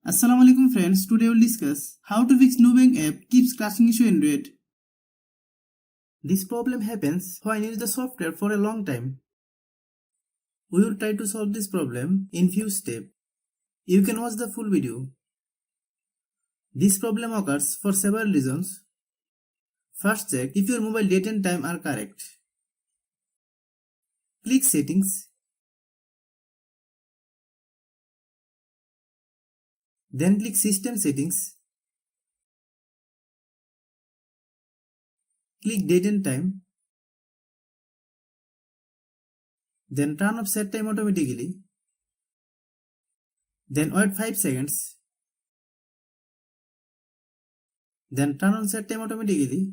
Assalamualaikum friends, today we'll discuss how to fix Nubank app keeps crashing issue Android. This problem happens when you use the software for a long time. We will try to solve this problem in few steps. You can watch the full video. This problem occurs for several reasons. First, check if your mobile date and time are correct. Click Settings. Then click System Settings. Click Date and Time. Then turn off set time automatically. Then wait 5 seconds. Then turn on set time automatically.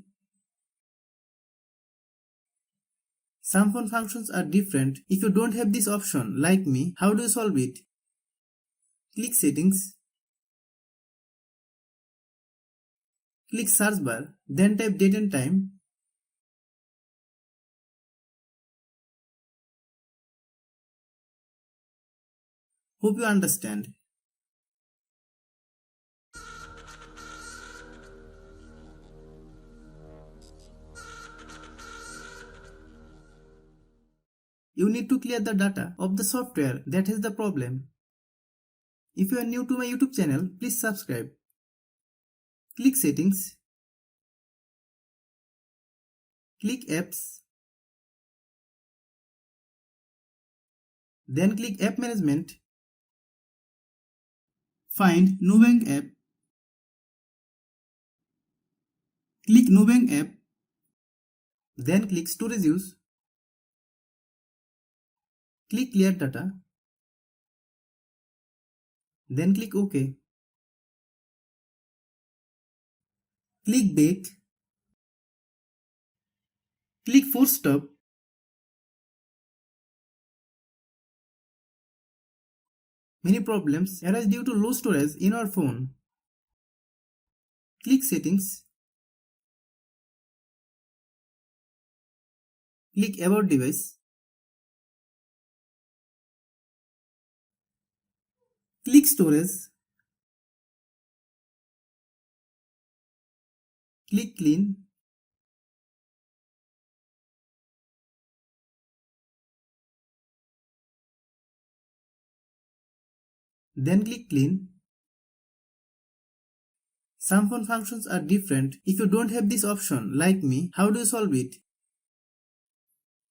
Some phone functions are different. If you don't have this option, like me, how do you solve it? Click Settings. Click Search bar, then type date and time. Hope you understand. You need to clear the data of the software that has the problem. If you are new to my YouTube channel, please subscribe. Click Settings. Click Apps. Then click App Management. Find Nubank app. Click Nubank app. Then click Storage Use. Click Clear Data. Then click OK. Click Back. Click Force Stop. Many problems arise due to low storage in our phone. Click Settings. Click About Device. Click Storage. Click Clean. Then click Clean. Some phone functions are different. If you don't have this option, like me, how do you solve it?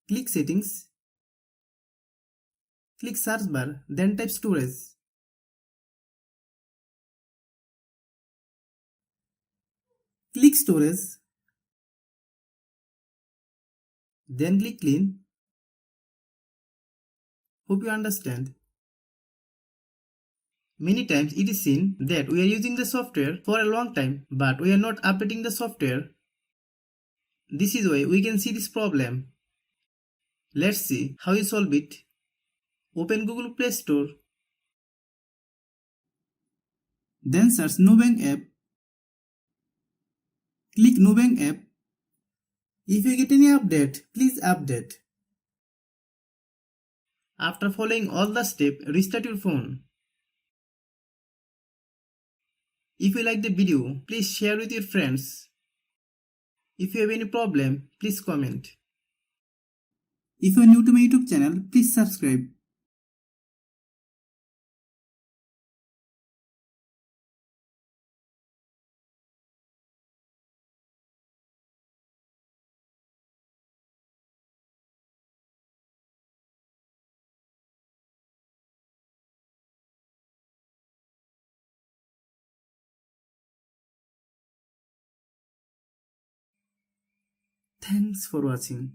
Click Settings. Click Search bar, then type Storage. Click Storage. Then click Clean. Hope you understand. Many times it is seen that we are using the software for a long time, but we are not updating the software. This is why we can see this problem. Let's see how you solve it. Open Google Play Store. Then search Nubank app. Click Nubank app. If you get any update, please update. After following all the steps, restart your phone. If you like the video, please share with your friends. If you have any problem, please comment. If you are new to my YouTube channel, please subscribe. Thanks for watching.